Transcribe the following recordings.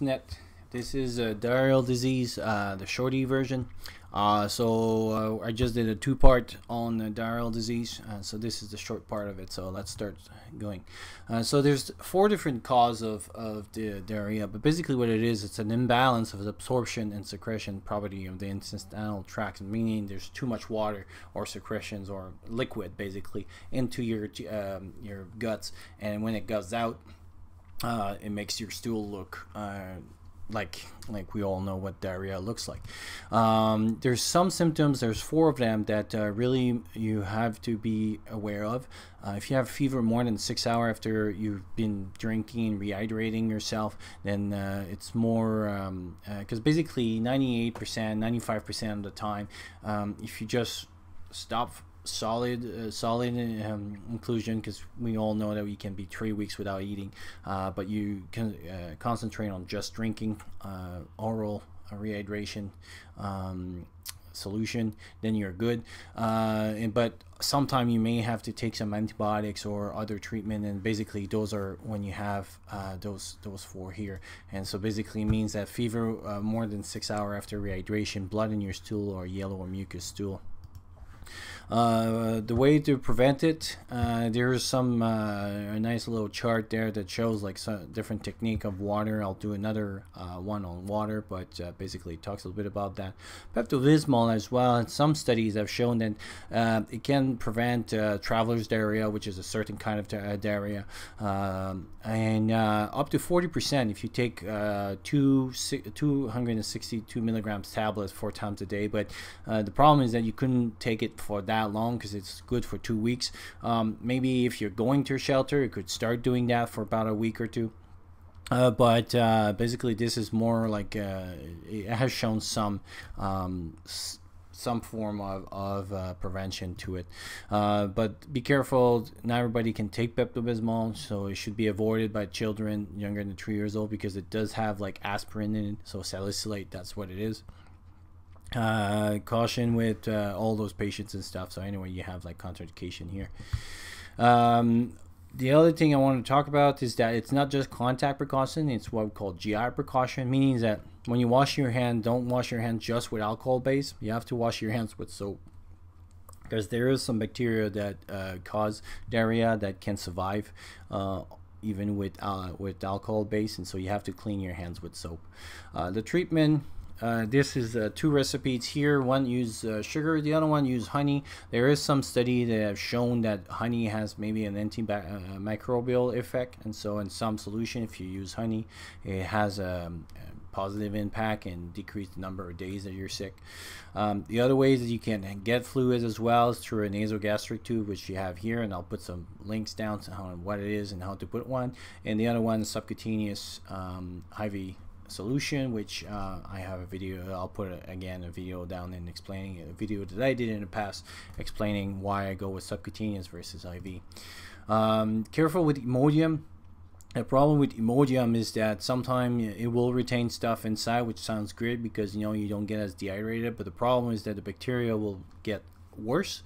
Net. This is a diarrheal disease, the shorty version. So I just did a two-part on diarrheal disease. So this is the short part of it. So let's start going. So there's four different causes of the diarrhea, but basically what it is, it's an imbalance of the absorption and secretion property of the intestinal tract, meaning there's too much water or secretions or liquid basically into your guts, and when it goes out, it makes your stool look like we all know what diarrhea looks like. There's some symptoms, there's four of them that really you have to be aware of. If you have fever more than 6 hours after you've been drinking, rehydrating yourself, then it's more, because basically 98%, 95% of the time, if you just stop solid inclusion, because we all know that we can be 3 weeks without eating, but you can concentrate on just drinking oral rehydration solution, then you're good. But sometime you may have to take some antibiotics or other treatment, and basically those are when you have those four here. And so basically it means that fever more than 6 hours after rehydration, blood in your stool or yellow or mucus stool. The way to prevent it, there's some a nice little chart there that shows like some different technique of water. I'll do another one on water, but basically it talks a little bit about that. Pepto-Bismol as well, and some studies have shown that it can prevent traveler's diarrhea, which is a certain kind of diarrhea, and up to 40% if you take 262 milligrams tablets 4 times a day. But the problem is that you couldn't take it for that long because it's good for 2 weeks. Maybe if you're going to a shelter, you could start doing that for about a week or two. But basically this is more like it has shown some form of prevention to it, but be careful. Not everybody can take Pepto-Bismol, so it should be avoided by children younger than 3 years old, because it does have like aspirin in it, so salicylate, that's what it is. Caution with all those patients and stuff. So anyway, you have like contraindication here. The other thing I want to talk about is that it's not just contact precaution, it's what we call GI precaution, meaning that when you wash your hand, don't wash your hands just with alcohol base. You have to wash your hands with soap, because there is some bacteria that cause diarrhea that can survive even with alcohol base, and so you have to clean your hands with soap. The treatment, this is two recipes here. One use sugar, the other one use honey. There is some study that have shown that honey has maybe an antimicrobial effect, and so in some solution, if you use honey, it has a positive impact and decrease the number of days that you're sick. The other ways that you can get fluids as well is through a nasogastric tube, which you have here, and I'll put some links down to what it is and how to put one. And the other one is subcutaneous IV solution, which I have a video. I'll put a video down and explaining a video that I did in the past explaining why I go with subcutaneous versus IV. Careful with Imodium. The problem with Imodium is that sometimes it will retain stuff inside, which sounds good because you don't get as dehydrated, but the problem is that the bacteria will get worse.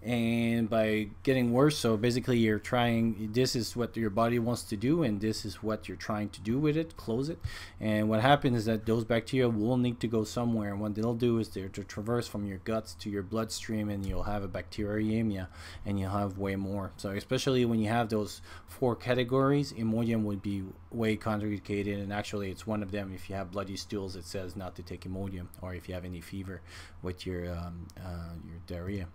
And by getting worse, so basically you're trying, this is what your body wants to do, and this is what you're trying to do with it, close it. And what happens is that those bacteria will need to go somewhere, and what they'll do is they're to traverse from your guts to your bloodstream, and you'll have a bacteremia, and you'll have way more. So especially when you have those four categories, Imodium would be way contraindicated, and actually it's one of them. If you have bloody stools, it says not to take Imodium, or if you have any fever with your diarrhea.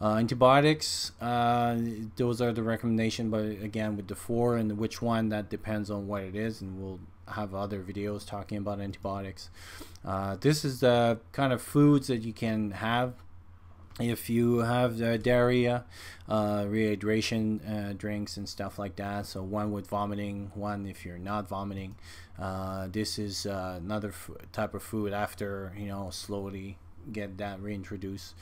Antibiotics, those are the recommendation, but again with the four and which one, that depends on what it is, and we'll have other videos talking about antibiotics. This is the kind of foods that you can have if you have diarrhea, rehydration drinks and stuff like that. So one with vomiting, one if you're not vomiting. This is another type of food after slowly get that reintroduced.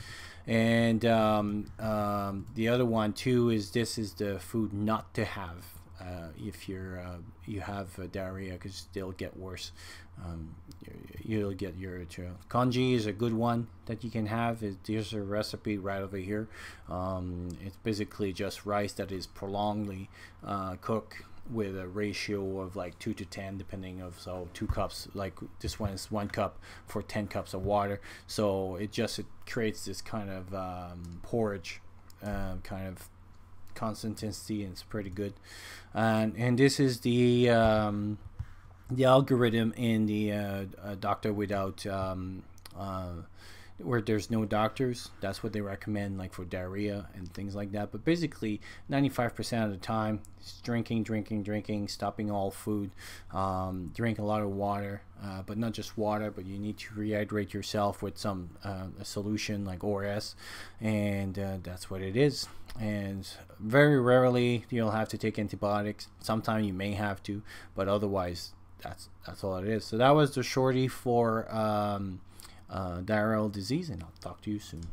And the other one too is, this is the food not to have if you have diarrhea, because they'll get worse. You'll get urethral. Congee is a good one that you can have. There's a recipe right over here. It's basically just rice that is prolongedly cooked with a ratio of like 2 to 10, depending of, so 2 cups, like this one is 1 cup for 10 cups of water. So it creates this kind of porridge kind of consistency, and it's pretty good. And this is the algorithm in the Doctor Without where there's no doctors. That's what they recommend, like for diarrhea and things like that. But basically 95% of the time it's drinking, stopping all food, drink a lot of water, but not just water, but you need to rehydrate yourself with some a solution like ORS, and that's what it is. And very rarely you'll have to take antibiotics. Sometimes you may have to, but otherwise that's all it is. So that was the shorty for diarrheal disease, and I'll talk to you soon.